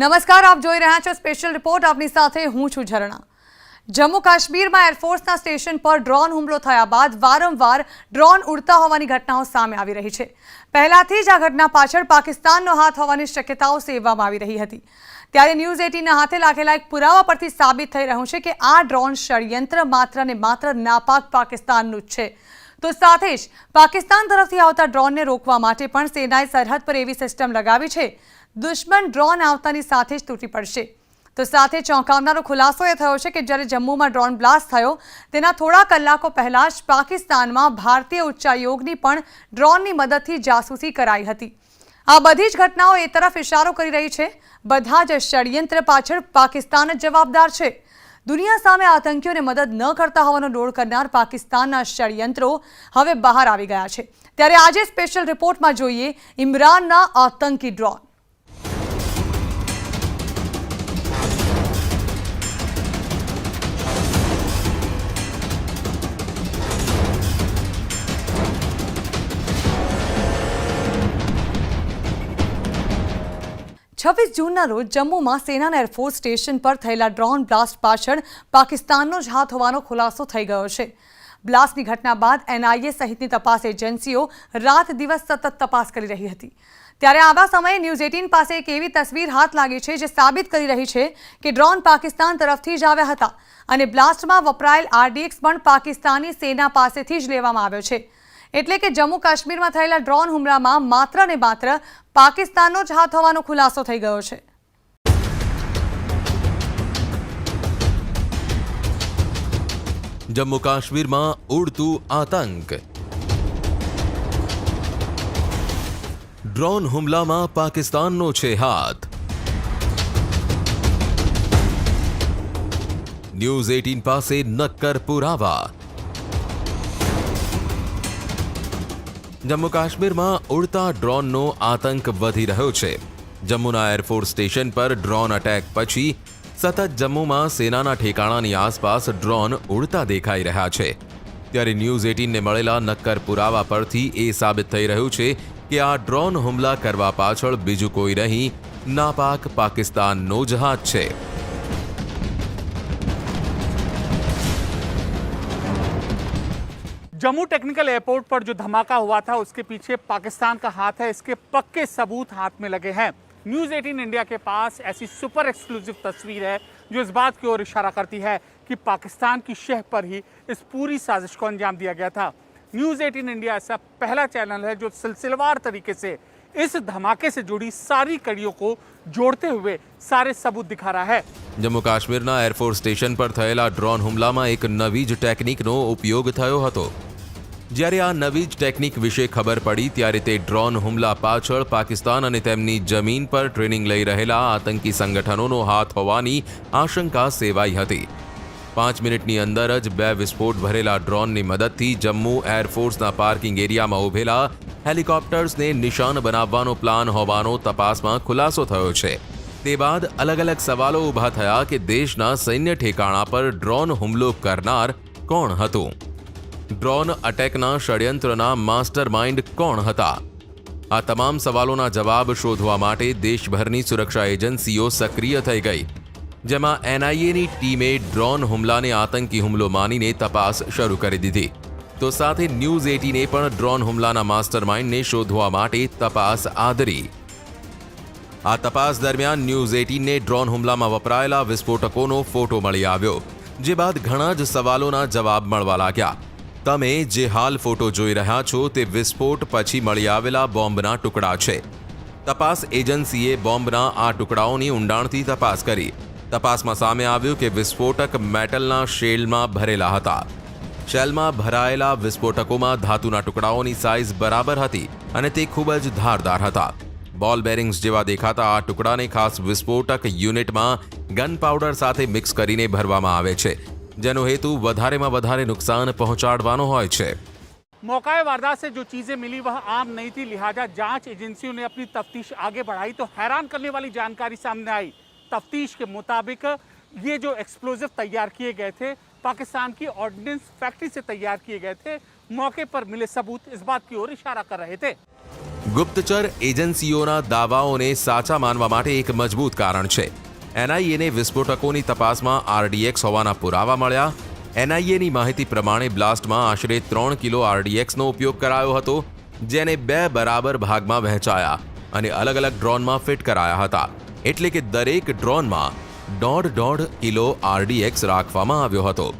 નમસ્કાર, આપ જોઈ રહ્યા છો સ્પેશિયલ રિપોર્ટ. આપની સાથે હું છું ઝરણા. જમ્મુ કાશ્મીરમાં એરફોર્સના સ્ટેશન પર ડ્રોન હુમલો થયા બાદ વારંવાર ડ્રોન ઉડતા હોવાની ઘટનાઓ સામે આવી રહી છે. પહેલાથી જ આ ઘટના પાછળ પાકિસ્તાનનો હાથ હોવાની શક્યતાઓ સેવવામાં આવી રહી હતી. ત્યારે ન્યૂઝ 18ના હાથે લાગેલા એક પુરાવા પરથી સાબિત થઈ રહ્યું છે કે આ ડ્રોન ષડયંત્ર માત્ર ને માત્ર નાપાક પાકિસ્તાનનું જ છે. તો સાથે જ પાકિસ્તાન તરફથી આવતા ડ્રોનને રોકવા માટે પણ સેનાએ સરહદ પર એવી સિસ્ટમ લગાવી છે, દુશ્મન ડ્રોન આવતાની સાથે જ તૂટી પડશે. તો સાથે ચોંકાવનારો ખુલાસો એ થયો છે કે જ્યારે જમ્મુમાં ડ્રોન બ્લાસ્ટ થયો તેના થોડા કલાકો પહેલા જ પાકિસ્તાનમાં ભારતીય ઉચ્ચાયોગની પણ ડ્રોનની મદદથી જાસૂસી કરાઈ હતી. આ બધી જ ઘટનાઓ એ તરફ ઇશારો કરી રહી છે, બધા જ ષડયંત્ર પાછળ પાકિસ્તાન જ જવાબદાર છે. દુનિયા સામે આતંકીઓને મદદ ન કરતા હોવાનો ડોળ કરનાર પાકિસ્તાનના ષડયંત્રો હવે બહાર આવી ગયા છે. ત્યારે આજે સ્પેશિયલ રિપોર્ટમાં જોઈએ ઇમરાનના આતંકી ડ્રોન. 26 જૂનના રોજ જમ્મુમાં સેનાના એરફોર્સ સ્ટેશન પર થયેલા ડ્રોન બ્લાસ્ટ પાછળ પાકિસ્તાનનો જ હાથ હોવાનો ખુલાસો થઈ ગયો છે. બ્લાસ્ટની ઘટના બાદ NIA સહિતની તપાસ એજન્સીઓ રાત દિવસ સતત તપાસ કરી રહી હતી. ત્યારે આવા સમયે ન્યૂઝ 18 પાસે એક એવી તસવીર હાથ લાગી છે જે સાબિત કરી રહી છે કે ડ્રોન પાકિસ્તાન તરફથી જ આવ્યા હતા અને બ્લાસ્ટમાં વપરાયેલ RDX પણ પાકિસ્તાની સેના પાસેથી જ લેવામાં આવ્યો છે. એટલે કે જમ્મુ કાશ્મીરમાં થયેલા ડ્રોન હુમલામાં માત્ર ને માત્ર પાકિસ્તાનનો જ હાથ હોવાનો ખુલાસો થઈ ગયો છે. જમ્મુ કાશ્મીરમાં ઉડતું આતંક. ડ્રોન હુમલામાં પાકિસ્તાનનો છે હાથ. ન્યૂઝ 18 પાસે નક્કર પુરાવા. જમ્મુ કાશ્મીરમાં ઉડતા ડ્રોનનો આતંક વધી રહ્યો છે. જમ્મુના એરફોર્સ સ્ટેશન પર ડ્રોન અટેક પછી સતત જમ્મુમાં સેનાના ઠેકાણાની આસપાસ ડ્રોન ઉડતા દેખાઈ રહ્યા છે. ત્યારે ન્યૂઝ 18ને મળેલા નક્કર પુરાવા પરથી એ સાબિત થઈ રહ્યું છે કે આ ડ્રોન હુમલા કરવા પાછળ બીજું કોઈ નહીં, નાપાક પાકિસ્તાનનો જ હાથ છે. जम्मू टेक्निकल एयरपोर्ट पर जो धमाका हुआ था उसके पीछे पाकिस्तान का हाथ है, इसके पक्के सबूत हाथ में लगे हैं. न्यूज़ 18 इंडिया के पास ऐसी सुपर एक्सक्लूसिव तस्वीर है जो इस बात की ओर इशारा करती है कि पाकिस्तान की शह पर ही इस पूरी साजिश को अंजाम दिया गया था. न्यूज़ 18 इंडिया ऐसा पहला चैनल है जो सिलसिलेवार तरीके से इस धमाके से जुड़ी सारी कड़ियों को जोड़ते हुए सारे सबूत दिखा रहा है. જમ્મુ કાશ્મીરના એરફોર્સ સ્ટેશન પર થયેલા ડ્રોન હુમલામાં એક નવી જ ટેકનિકનો ઉપયોગ થયો હતો. જ્યારે આ નવી જ ટેકનિક વિશે ખબર પડી ત્યારે તે ડ્રોન હુમલા પાછળ પાકિસ્તાન અને તેમની જમીન પર ટ્રેનિંગ લઈ રહેલા આતંકી સંગઠનોનો હાથ હોવાની આશંકા સેવાઈ હતી. 5 મિનિટની અંદર જ 2 વિસ્ફોટ ભરેલા ડ્રોનની મદદથી જમ્મુ એરફોર્સના પાર્કિંગ એરિયામાં ઉભેલા હેલિકોપ્ટર્સને નિશાન બનાવવાનો પ્લાન હોવાનો તપાસમાં ખુલાસો થયો છે. તે બાદ અલગ અલગ સવાલો ઊભા થયા કે દેશના સૈન્ય ઠેકાણા પર ડ્રોન હુમલો કરનાર કોણ હતું? ડ્રોન અટેકના ષડયંત્રના માસ્ટર માઇન્ડ કોણ હતા? આ તમામ સવાલોના જવાબ શોધવા માટે દેશભરની સુરક્ષા એજન્સીઓ સક્રિય થઈ ગઈ, જેમાં NIAની ટીમે ડ્રોન હુમલાને આતંકી હુમલો માનીને તપાસ શરૂ કરી દીધી. તો સાથે ન્યૂઝ 18એ પણ ડ્રોન હુમલાના માસ્ટર માઇન્ડને શોધવા માટે તપાસ આદરી. આ તપાસ દરમિયાન ન્યૂઝ 18ને ડ્રોન હુમલામાં વપરાયેલા વિસ્ફોટકોનો ફોટો મળી આવ્યો, જે બાદ ઘણા જ સવાલોના જવાબ મળવા લાગ્યા. તમે જે હાલ ફોટો જોઈ રહ્યા છો તે વિસ્ફોટ પછી મળી આવેલા બોમ્બના ટુકડા છે. તપાસ એજન્સીએ બોમ્બના આ ટુકડાઓની ઊંડાણથી તપાસ કરી. તપાસમાં સામે આવ્યું કે વિસ્ફોટક મેટલના શેલમાં ભરેલા હતા. શેલમાં ભરાયેલા વિસ્ફોટકોમાં ધાતુના ટુકડાઓની સાઇઝ બરાબર હતી અને તે ખૂબ જ ધારદાર હતા. બોલ બેરિંગ્સ જેવા દેખાતા આ ટુકડાને ખાસ વિસ્ફોટક યુનિટમાં ગન પાવડર સાથે મિક્સ કરીને ભરવામાં આવે છે, જેનો हेतु વધારેમાં વધારે नुकसान પહોંચાડવાનો હોય છે. मौका वारदात से जो चीजें मिली वह आम नहीं थी, लिहाजा जांच एजेंसियों ने अपनी तफ्तीश आगे बढ़ाई तो हैरान करने वाली जानकारी सामने आई. तफ्तीश के मुताबिक ये जो एक्सप्लोजिव तैयार किए गए थे पाकिस्तान की ऑर्डिनेंस फैक्ट्री से तैयार किए गए थे. मौके पर मिले सबूत इस बात की ओर इशारा कर रहे थे. ગુપ્તચર એજન્સીઓના દાવાઓને સાચા માનવા માટે એક મજબૂત કારણ છે. એનઆઈએને વિસ્ફોટકોની તપાસમાં આરડીએક્સ હોવાના પુરાવા મળ્યા. એનઆઈએની માહિતી પ્રમાણે બ્લાસ્ટમાં આશરે 3 કિલો આરડીએક્સનો ઉપયોગ કરાયો હતો, જેને 2 બરાબર ભાગમાં વહેંચાયા અને અલગ અલગ ડ્રોનમાં ફિટ કરાયા હતા. એટલે કે દરેક ડ્રોનમાં 1.5 કિલો આરડીએક્સ રાખવામાં આવ્યો હતો.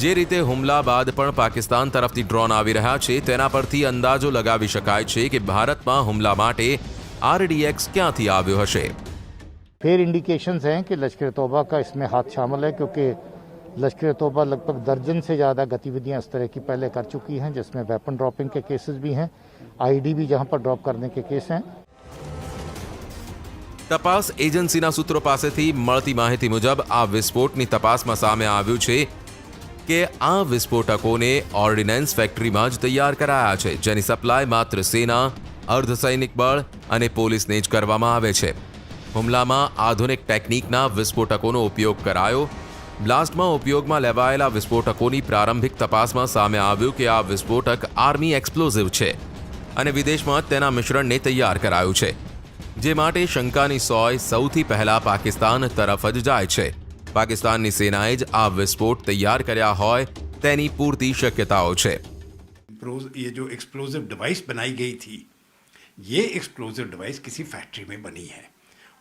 જે રીતે હુમલા બાદ પણ પાકિસ્તાન તરફથી ડ્રોન આવી રહ્યા છે, તેના પરથી અંદાજો લગાવી શકાય છે કે ભારતમાં હુમલા માટે આરડીએક્સ ક્યાંથી આવ્યો હશે. फिर इंडिकेशंस हैं कि लश्कर तौबा का इसमें हाथ शामिल है, क्योंकि लश्कर तौबा लगभग दर्जन से ज़्यादा गतिविधियां इस तरह की पहले कर चुकी हैं, जिसमें वेपन ड्रॉपिंग के केसेस भी हैं, आईडी भी जहां पर ड्रॉप करने के केस हैं. તપાસ એજન્સીના સૂત્રો પાસેથી મળતી માહિતી મુજબ આ વિસ્ફોટની તપાસમાં સામે આવ્યું છે કે આ વિસ્ફોટકોને ઓર્ડિનન્સ ફેક્ટરીમાં જ તૈયાર કરાયા છે, જેની સપ્લાય માત્ર સેના, અર્ધસૈનિક બળ અને પોલીસને જ કરવામાં આવે છે. હુમલામાં આધુનિક ટેકનિકના વિસ્ફોટકોનો ઉપયોગ કરાયો. બ્લાસ્ટમાં ઉપયોગમાં લેવાયેલા વિસ્ફોટકોની પ્રારંભિક તપાસમાં સામે આવ્યું કે આ વિસ્ફોટક આર્મી એક્સપ્લોઝિવ છે અને વિદેશમાં તેના મિશ્રણને તૈયાર કરાયું છે, જે માટે શંકાની સોય સૌથી પહેલા પાકિસ્તાન તરફ જ જાય છે. પાકિસ્તાનની સેનાએ જ આ વિસ્ફોટ તૈયાર કર્યા હોય તેની પૂરતી શક્યતાઓ છે. ये जो एक्सप्लोजिव डिवाइस बनाई गई थी, ये एक्सप्लोजिव डिवाइस किसी फैक्ट्री में बनी है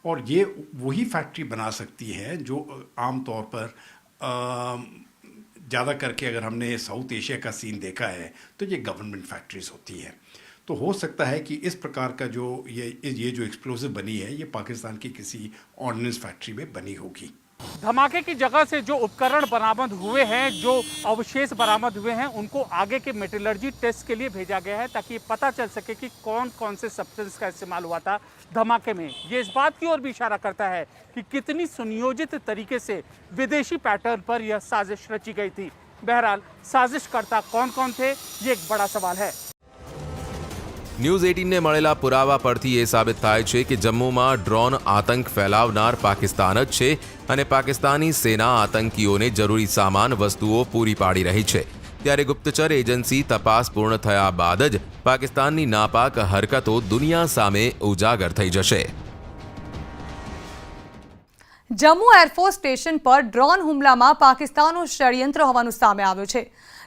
और ये वही फैक्ट्री बना सकती है जो आम तौर पर ज़्यादा करके अगर हमने साउथ एशिया का सीन देखा है तो ये गवर्नमेंट फैक्ट्रीज होती हैं. तो हो सकता है कि इस प्रकार का जो ये जो एक्सप्लोजिव बनी है, ये पाकिस्तान की किसी ऑर्डिनेंस फैक्ट्री में बनी होगी. धमाके की जगह से जो उपकरण बरामद हुए हैं, जो अवशेष बरामद हुए हैं, उनको आगे के मेटलर्जी टेस्ट के लिए भेजा गया है ताकि पता चल सके कि कौन कौन से सब्सटेंस का इस्तेमाल हुआ था धमाके में. ये इस बात की ओर भी इशारा करता है कि कितनी सुनियोजित तरीके से विदेशी पैटर्न पर यह साजिश रची गई थी. बहरहाल साजिशकर्ता कौन कौन थे, ये एक बड़ा सवाल है. ન્યૂઝ 18ને મળેલા પુરાવા પરથી એ સાબિત થાય છે કે જમ્મુમાં ડ્રોન આતંક ફેલાવનાર પાકિસ્તાન જ છે અને પાકિસ્તાની સેના આતંકીઓને જરૂરી સામાન વસ્તુઓ પૂરી પાડી રહી છે. ત્યારે ગુપ્તચર એજન્સી તપાસ પૂર્ણ થયા બાદ જ પાકિસ્તાનની નાપાક હરકતો દુનિયા સામે ઉજાગર થઈ જશે. જમ્મુ એરફોર્સ સ્ટેશન પર ડ્રોન હુમલામાં પાકિસ્તાનનું ષડયંત્ર હોવાનું સામે આવ્યું છે.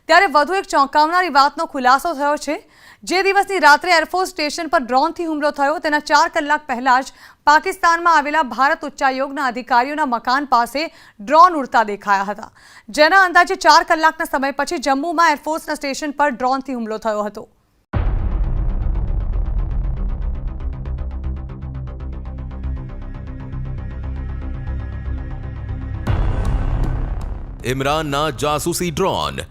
ત્યારે વધુ એક ચોંકાવનારી વાતનો ખુલાસો થયો છે. જે દિવસની રાત્રે એરફોર્સ સ્ટેશન પર ડ્રોનથી હુમલો થયો તેના 4 કલાક પહેલા જ પાકિસ્તાનમાં આવેલા ભારત ઉચ્ચાયોગના અધિકારીઓના મકાન પાસે ડ્રોન ઉડતા દેખાયા હતા, જેના અંદાજે 4 કલાકના સમય પછી જમ્મુમાં એરફોર્સના સ્ટેશન પર ડ્રોનથી હુમલો થયો હતો. ઇમરાનના જાસૂસી ડ્રોન.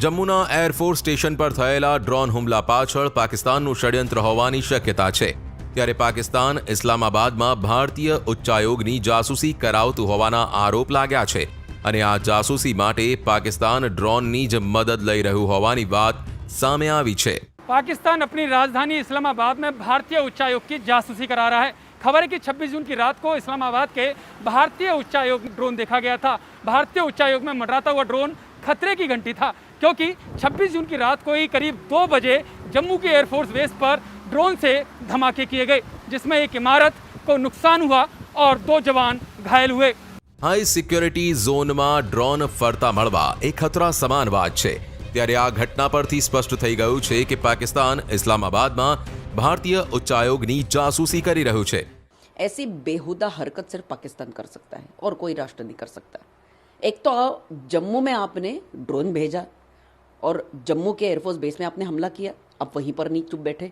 જમ્મુના એરફોર્સ સ્ટેશન પર થયેલા ડ્રોન હુમલા પાછળ પાકિસ્તાનનું ષડયંત્ર હોવાની શક્યતા છે. ત્યારે પાકિસ્તાન ઇસ્લામાબાદમાં ભારતીય ઉચ્ચાયોગની જાસૂસી કરાવતું હોવાના આરોપ લાગ્યા છે અને આ જાસૂસી માટે પાકિસ્તાન ડ્રોનની જ મદદ લઈ રહ્યું હોવાની વાત સામે આવી છે. पाकिस्तान अपनी राजधानी इस्लामाबाद में भारतीय उच्चायोग की जासूसी करा रहा है. खबर है कि 26 जून की रात को इस्लामाबाद के भारतीय उच्चायोग ड्रोन देखा गया था. भारतीय उच्चायोग में मंडराता हुआ ड्रोन खतरे की घंटी था, क्योंकि 26 जून की रात को ही करीब 2 बजे जम्मू के एयरफोर्स बेस पर ड्रोन से धमाके किए गए, जिसमें एक इमारत को नुकसान हुआ और 2 जवान घायल हुए. હાઈ સિક્યોરિટી ઝોનમાં ડ્રોન ફરતા મળવા એ ખતરા સમાન વાત છે. ત્યારે આ ઘટના પરથી સ્પષ્ટ થઈ ગયું છે કે પાકિસ્તાન ઇસ્લામાબાદમાં ભારતીય ઉચ્ચાયોગની જાસૂસી કરી રહ્યું છે. ऐसी बेहुदा हरकत सिर्फ पाकिस्तान कर सकता है और कोई राष्ट्र नहीं कर सकता. एक तो जम्मू में आपने ड्रोन भेजा और जम्मू के एयरफोर्स बेस में आपने हमला किया. आप वहीं पर नहीं चुप बैठे,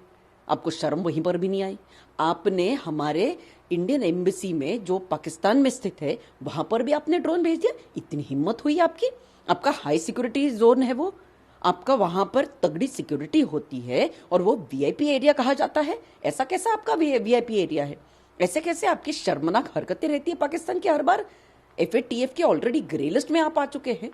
आपको शर्म वहीं पर भी नहीं आई. आपने हमारे इंडियन एम्बेसी में जो पाकिस्तान में स्थित है वहाँ पर भी आपने ड्रोन भेज दिया. इतनी हिम्मत हुई आपकी. आपका हाई सिक्योरिटी जोन है वो, आपका वहाँ पर तगड़ी सिक्योरिटी होती है और वो वीआईपी एरिया कहा जाता है. ऐसा कैसा आपका वीआईपी एरिया है? ऐसे कैसे आपकी शर्मनाक हरकतें रहती है पाकिस्तान की हर बार? FATF के ऑलरेडी ग्रे लिस्ट में आप आ चुके हैं.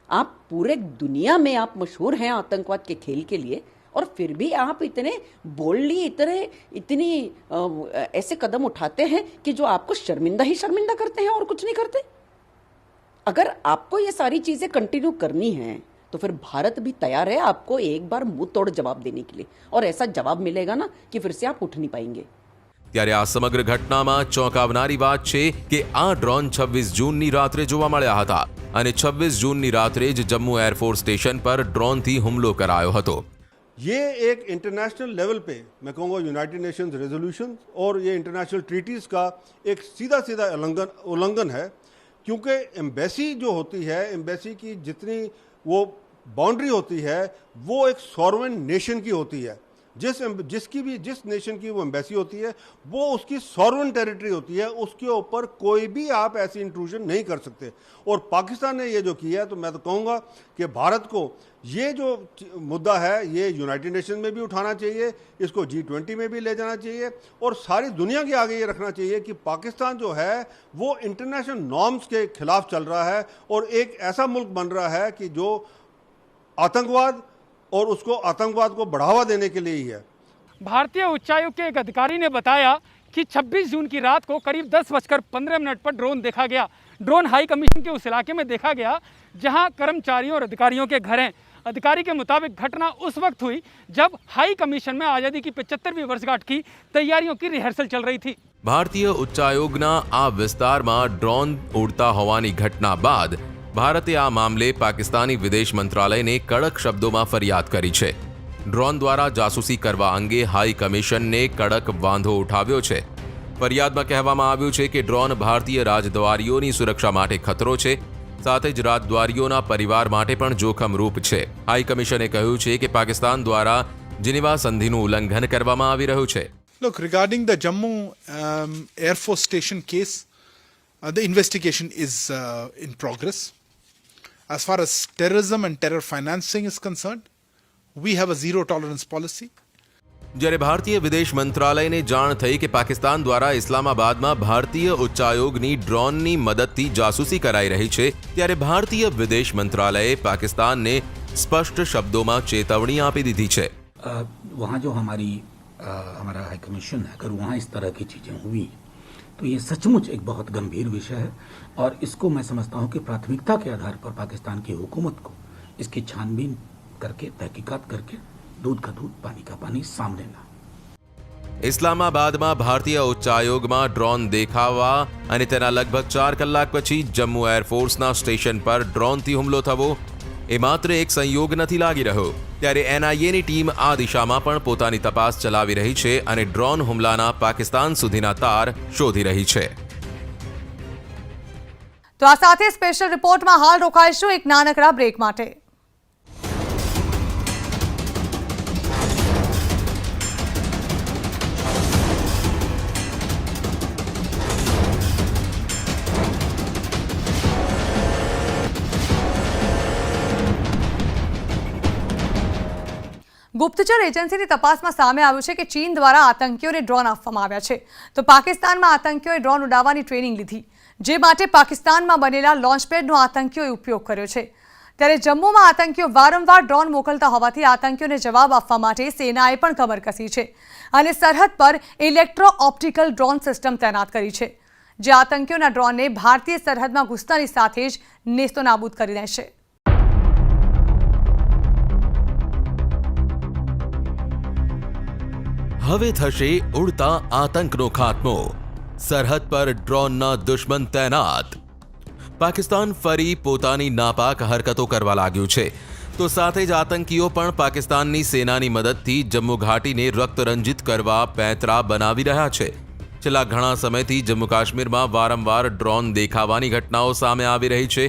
आप पूरे दुनिया में आप मशहूर हैं आतंकवाद के खेल के लिए, और फिर भी आप इतने बोल्डली इतनी ऐसे कदम उठाते हैं कि जो आपको शर्मिंदा ही शर्मिंदा करते हैं और कुछ नहीं करते. अगर आपको ये सारी चीज़ें कंटिन्यू करनी है तो फिर भारत भी तैयार है आपको एक बार मुंह तोड़ जवाब देने के लिए, और ऐसा जवाब मिलेगा ना कि फिर से आप उठ नहीं पाएंगे। ત્યારે આ સમગ્ર ઘટનામાં ચોંકાવનારી વાત છે કે આ ડ્રોન 26 જૂનની રાત્રે જોવા મળ્યા હતા અને 26 જૂનની રાત્રે જ જમ્મુ એરફોર્સ સ્ટેશન પર ડ્રોનથી હુમલો કરાયો હતો। ये एक इंटरनेशनल लेवल पे मैं कहूँगा यूनाइटेड नेशंस रेजोल्यूशन और ये इंटरनेशनल ट्रीटीज़ का एक सीधा सीधा उल्लंघन है, क्योंकि एम्बेसी जो होती है, एम्बेसी की जितनी वो बाउंड्री होती है वो एक सॉवरेन नेशन की होती है। जिस नेशन की वो एम्बेसी होती है वो उसकी सॉवरेन टेरिटरी होती है, उसके ऊपर कोई भी आप ऐसी इंट्रूजन नहीं कर सकते। और पाकिस्तान ने ये जो किया है, तो मैं तो कहूँगा कि भारत को ये जो मुद्दा है ये यूनाइटेड नेशन में भी उठाना चाहिए, इसको G20 में भी ले जाना चाहिए और सारी दुनिया के आगे ये रखना चाहिए कि पाकिस्तान जो है वो इंटरनेशनल नॉर्म्स के खिलाफ चल रहा है और एक ऐसा मुल्क बन रहा है कि जो आतंकवाद और उसको आतंकवाद को बढ़ावा देने के लिए ही है। भारतीय उच्चायोग के एक अधिकारी ने बताया कि 26 जून की रात को करीब 10:15 पर ड्रोन देखा गया। ड्रोन हाई कमीशन के उस इलाके में देखा गया जहां कर्मचारियों और अधिकारियों के घर हैं। अधिकारी के मुताबिक घटना उस वक्त हुई जब हाई कमीशन में आज़ादी की 75वीं वर्षगांठ की तैयारियों की रिहर्सल चल रही थी। ભારતીય ઉચ્ચાયોગના આ વિસ્તારમાં ડ્રોન ઉડતા હોવાની ઘટના બાદ ભારતે આ મામલે પાકિસ્તાની વિદેશ મંત્રાલયને કડક શબ્દોમાં ફરિયાદ કરી છે। ડ્રોન દ્વારા જાસૂસી કરવા અંગે હાઈ કમિશનને કડક વાંધો ઉઠાવ્યો છે। ફરિયાદમાં કહેવામાં આવ્યું છે કે ડ્રોન ભારતીય રાજદ્વારીઓની સુરક્ષા માટે ખતરો છે, સાથે જ રાજદ્વારીઓના પરિવાર માટે પણ જોખમરૂપ છે। હાઈ કમિશને કહ્યું છે કે પાકિસ્તાન દ્વારા જીનીવા સંધિનું ઉલ્લંઘન કરવામાં આવી રહ્યું છે। Look, regarding the Jammu Air Force Station case, the investigation is in progress. As far as terrorism and terror financing is concerned, we have a zero tolerance policy. જ્યારે ભારતીય વિદેશ મંત્રાલયને જાણ થઈ કે પાકિસ્તાન દ્વારા ઇસ્લામાબાદમાં ભારતીય ઉચ્ચાયોગની ડ્રોનની મદદથી જાસૂસી કરાઈ રહી છે, ત્યારે ભારતીય વિદેશ મંત્રાલયે પાકિસ્તાનને સ્પષ્ટ શબ્દોમાં ચેતવણી આપી દીધી છે। वहाँ जो हमारा हाई कमीशन है, अगर वहाँ इस तरह की चीज़ें हुई तो ये सचमुच एक बहुत गंभीर विषय है और इसको मैं समझता हूँ कि प्राथमिकता के आधार पर पाकिस्तान की हुकूमत को इसकी छानबीन करके, तहकीकात करके दूध का दूध पानी का पानी सामने ला। ઇસ્લામાબાદમાં ભારતીય ઉચ્ચાયોગમાં ડ્રોન દેખાવા અને તેના લગભગ 4 કલાક પછી જમ્મુ એરફોર્સના સ્ટેશન પર ડ્રોનથી હુમલો થવો એ માત્ર એક સંયોગ નથી લાગી રહ્યો। ત્યારે NIAની ટીમ આ દિશામાં પણ પોતાની તપાસ ચલાવી રહી છે અને ડ્રોન હુમલાના પાકિસ્તાન સુધીના તાર શોધી રહી છે। તો આ સાથે સ્પેશિયલ રિપોર્ટમાં હાલ રોકાઈશું એક નાનકડા બ્રેક માટે। ગુપ્તચર એજન્સીની તપાસમાં સામે આવ્યું છે કે ચીન દ્વારા આતંકીઓને ડ્રોન આપવામાં આવ્યા છે, તો પાકિસ્તાનમાં આતંકીઓએ ડ્રોન ઉડાવવાની ટ્રેનિંગ લીધી, જે માટે પાકિસ્તાનમાં બનેલા લોન્ચપેડનો આતંકીઓએ ઉપયોગ કર્યો છે। ત્યારે જમ્મુમાં આતંકીઓ વારંવાર ડ્રોન મોકલતા હોવાથી આતંકીઓને જવાબ આપવા માટે સેનાએ પણ કમર કસી છે અને સરહદ પર ઇલેક્ટ્રો ઓપ્ટિકલ ડ્રોન સિસ્ટમ તૈનાત કરી છે, જે આતંકીઓના ડ્રોનને ભારતીય સરહદમાં ઘૂસતાની સાથે જ નેસ્તોનાબૂદ કરી દેશે। હવે થશે ઉડતા આતંકનો ખાત્મો, સરહદ પર ડ્રોનના દુશ્મન તૈનાત। પાકિસ્તાન ફરી પોતાની નાપાક હરકતો કરવા લાગ્યું છે, તો સાથે જ આતંકીઓ પણ પાકિસ્તાનની સેનાની મદદથી જમ્મુ ઘાટીને રક્તરંજિત કરવા પેંતરા બનાવી રહ્યા છે। છેલ્લા ઘણા સમયથી જમ્મુ કાશ્મીરમાં વારંવાર ડ્રોન દેખાવાની ઘટનાઓ સામે આવી રહી છે।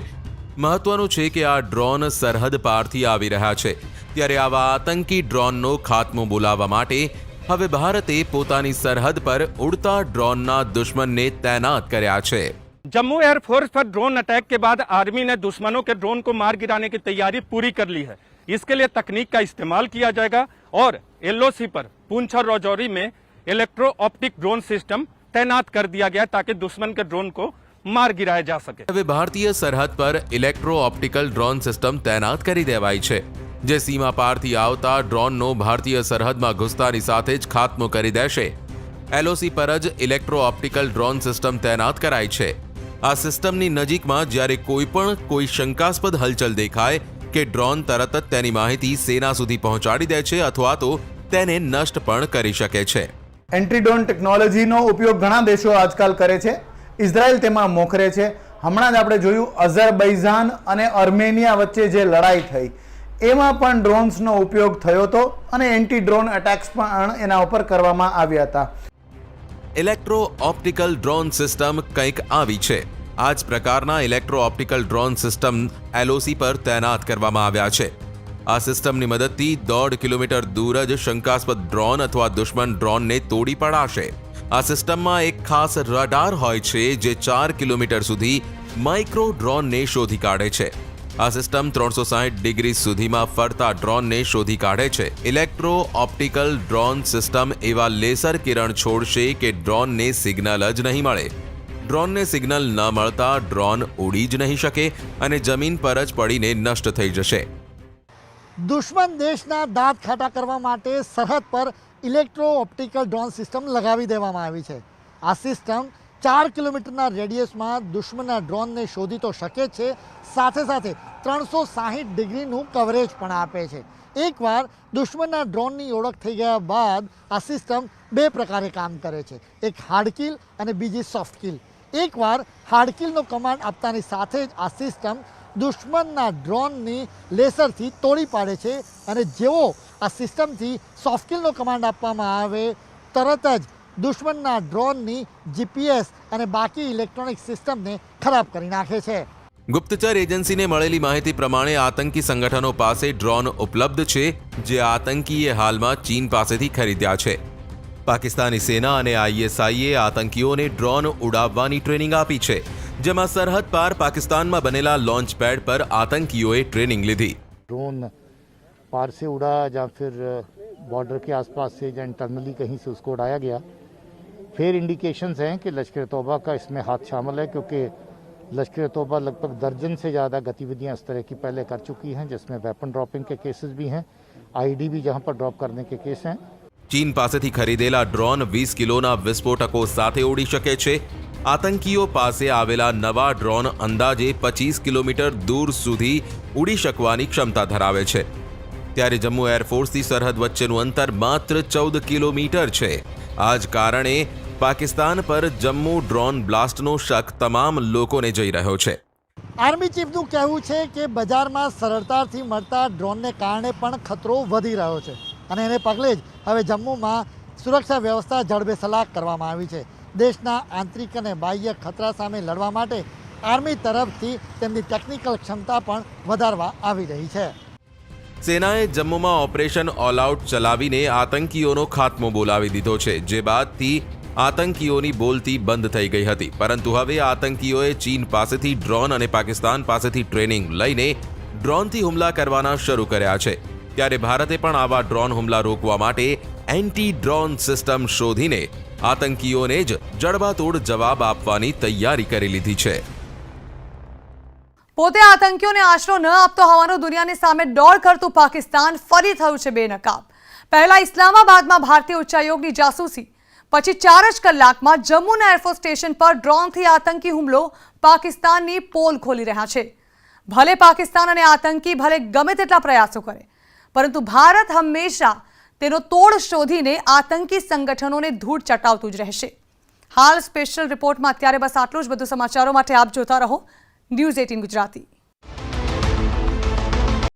મહત્વનું છે કે આ ડ્રોન સરહદ પારથી આવી રહ્યા છે, ત્યારે આવા આતંકી ડ્રોનનો ખાત્મો બોલાવવા માટે હવે ભારતે પોતાની સરહદ પર ઉડતા ડ્રોનના દુશ્મનને તૈનાત કર્યા છે। जम्मू एयरफोर्स पर ड्रोन अटैक के बाद आर्मी ने दुश्मनों के ड्रोन को मार गिराने की तैयारी पूरी कर ली है। इसके लिए तकनीक का इस्तेमाल किया जाएगा और LOC पर पुंछ और राजौरी में इलेक्ट्रो ऑप्टिक ड्रोन सिस्टम तैनात कर दिया गया ताकि दुश्मन के ड्रोन को मार गिराया जा सके। હવે ભારતીય સરહદ પર ઇલેક્ટ્રો ઓપ્ટિકલ ડ્રોન સિસ્ટમ તૈનાત કરી દેવાઈ છે, જે સીમા પારથી આવતા ડ્રોનનો ભારતીય સરહદમાં ઘૂસતાની સાથે જ ખાત્મો કરી દેશે। LOC પર જ ઇલેક્ટ્રો ઓપ્ટિકલ ડ્રોન સિસ્ટમ તૈનાત કરાઈ છે। આ સિસ્ટમની નજીકમાં જ્યારે કોઈ શંકાસ્પદ હલચલ દેખાય કે ડ્રોન તરત જ તેની માહિતી સેના સુધી પહોંચાડી દે છે અથવા તો તેને નષ્ટ પણ કરી શકે છે. એન્ટી ડ્રોન ટેકનોલોજીનો ઉપયોગ ઘણા દેશો આજકાલ કરે છે. ઇઝરાયલ તેમાં મોખરે છે. હમણાં જ આપણે જોયું અઝરબૈજાન અને આર્મેનિયા વચ્ચે જે લડાઈ થઈ એમાં પણ ડ્રોન્સનો ઉપયોગ થયો હતો અને એન્ટી ડ્રોન એટેક્સ પણ એના ઉપર કરવામાં આવ્યા હતા. ઇલેક્ટ્રો ઓપ્ટિકલ ડ્રોન સિસ્ટમ કંઈક આવી છે. આ જ પ્રકારના electro optical drone system LOC પર તૈનાત કરવામાં આવ્યા છે. આ સિસ્ટમની મદદથી 1.5 કિલોમીટર દૂર જ શંકાસ્પદ ડ્રોન અથવા દુશ્મન ડ્રોનને તોડી પડાશે. આ સિસ્ટમમાં એક ખાસ રડાર હોય છે જે 4 કિલોમીટર સુધી માઇક્રો ડ્રોનને શોધી કાઢે છે. આ સિસ્ટમ 360 ડિગ્રી સુધીમાં ફરતા ડ્રોનને શોધી કાઢે છે. ઇલેક્ટ્રો ઓપ્ટિકલ ડ્રોન સિસ્ટમ એવા લેસર કિરણ છોડશે કે ડ્રોનને સિગ્નલ જ નહીં મળે. ડ્રોનને સિગ્નલ ન મળતા ડ્રોન ઉડી જ નહીં શકે અને જમીન પર જ પડીને નષ્ટ થઈ જશે. દુશ્મન દેશના દાંત ખાટા કરવા માટે સરહદ પર ઇલેક્ટ્રો ઓપ્ટિકલ ડ્રોન સિસ્ટમ લગાવી દેવામાં આવી છે. આ સિસ્ટમ 4 કિલોમીટરના રેડિયસમાં દુશ્મનના ડ્રોનને શોધી તો શકે છે, સાથે સાથે 360 ડિગ્રીનું કવરેજ પણ આપે છે. એકવાર દુશ્મનના ડ્રોનની ઓળખ થઈ ગયા બાદ આ સિસ્ટમ 2 પ્રકારે કામ કરે છે. એક હાર્ડ કિલ અને બીજી સોફ્ટ કિલ. એકવાર હાર્ડ કિલનો કમાન્ડ આપતાની સાથે જ આ સિસ્ટમ દુશ્મનના ડ્રોનની લેસરથી તોડી પાડે છે અને જેવો આ સિસ્ટમથી સોફ્ટ કિલનો કમાન્ડ આપવામાં આવે તરત જ દુશ્મનના ડ્રોનની GPS અને બાકી ઇલેક્ટ્રોનિક સિસ્ટમને ખરાબ કરી નાખે છે. ગુપ્તચર એજન્સીને મળેલી માહિતી પ્રમાણે આતંકી સંગઠનો પાસે ડ્રોન ઉપલબ્ધ છે જે આતંકીએ હાલમાં ચીન પાસેથી ખરીદ્યા છે. પાકિસ્તાની સેના અને ISIએ આતંકીઓને ડ્રોન ઉડાવવાની ટ્રેનિંગ આપી છે, જેમાં સરહદ પાર પાकिस्तान બનેલા लॉन्च पैड पर आतंकियों ट्रेनिंग ली थी. ड्रोन पार से उड़ा या फिर बॉर्डर के आसपास से या इंटरनली कहीं से उसको उड़ाया गया. फिर इंडिकेशंस हैं कि लश्कर तौबा का इसमें हाथ शामिल है, क्योंकि लश्कर तौबा लगभग दर्जन से ज़्यादा गतिविधियां इस तरह की पहले कर चुकी हैं, जिसमें वेपन ड्रॉपिंग के केसेस भी हैं, IED भी जहां पर ड्रॉप करने के केस हैं. ચીન પાસેથી ખરીદેલા ડ્રોન 20 કિલોના વિસ્ફોટકો સાથે ઉડી શકે છે. આતંકીઓ પાસે આવેલા નવા ડ્રોન અંદાજે 25 કિલોમીટર દૂર સુધી ઉડી શકવાની ક્ષમતા ધરાવે છે. ત્યારે જમ્મુ એરફોર્સથી સરહદ વચ્ચેનું અંતર માત્ર 14 કિલોમીટર છે. આ જ કારણે પાકિસ્તાન પર જમ્મુ ડ્રોન બ્લાસ્ટનો શક તમામ લોકોને જઈ રહ્યો છે. આર્મી ચીફનું કહેવું છે કે બજારમાં સરળતાથી મળતા ડ્રોનને કારણે પણ ખતરો વધી રહ્યો છે અને એને પગલે જ હવે જમ્મુમાં સુરક્ષા વ્યવસ્થા જડબેસલાક કરવામાં આવી છે. દેશના આંતરિક અને બાહ્ય ખતરા સામે લડવા માટે આર્મી તરફથી તેમની ટેકનિકલ ક્ષમતા પણ વધારવા આવી રહી છે. સેનાએ જમ્મુમાં ઓપરેશન ઓલ આઉટ ચલાવીને આતંકીઓનો ખાત્મો બોલાવી દીધો છે, જે બાદથી આતંકીઓની બોલતી બંધ થઈ ગઈ હતી. પરંતુ હવે આતંકીઓએ ચીન પાસેથી ડ્રોન અને પાકિસ્તાન પાસેથી ટ્રેનિંગ લઈને ડ્રોનથી હુમલા કરવાના શરૂ કર્યા છે. ત્યારે ભારતે પણ આવા ડ્રોન હુમલા રોકવા માટે એન્ટી ડ્રોન સિસ્ટમ શોધીને આતંકીઓને જ જડબાતોડ જવાબ આપવાની તૈયારી કરી લીધી છે. પોતે આતંકીઓને આશરો ન આપતો હોવાનું દુનિયાની સામે ડોળ કરતું પાકિસ્તાન ફરી થયું છે બેનકાબ. પહેલા ઇસ્લામાબાદમાં ભારતીય ઉચ્ચાયોગની જાસૂસી, પછી 4 જ કલાકમાં જમ્મુના એરફોર્સ સ્ટેશન પર ડ્રોનથી આતંકી હુમલો પાકિસ્તાનની પોલ ખોલી રહ્યા છે. ભલે પાકિસ્તાન અને આતંકી ભલે ગમે તેટલા પ્રયાસો કરે, પરંતુ ભારત હંમેશા તેનો તોડ શોધીને આતંકી સંગઠનોને ધૂળ ચટાવતું જ રહેશે. હાલ સ્પેશિયલ રિપોર્ટમાં અત્યારે બસ આટલું જ. બધું સમાચારો માટે આપ જોતા રહો News 18 ગુજરાતી.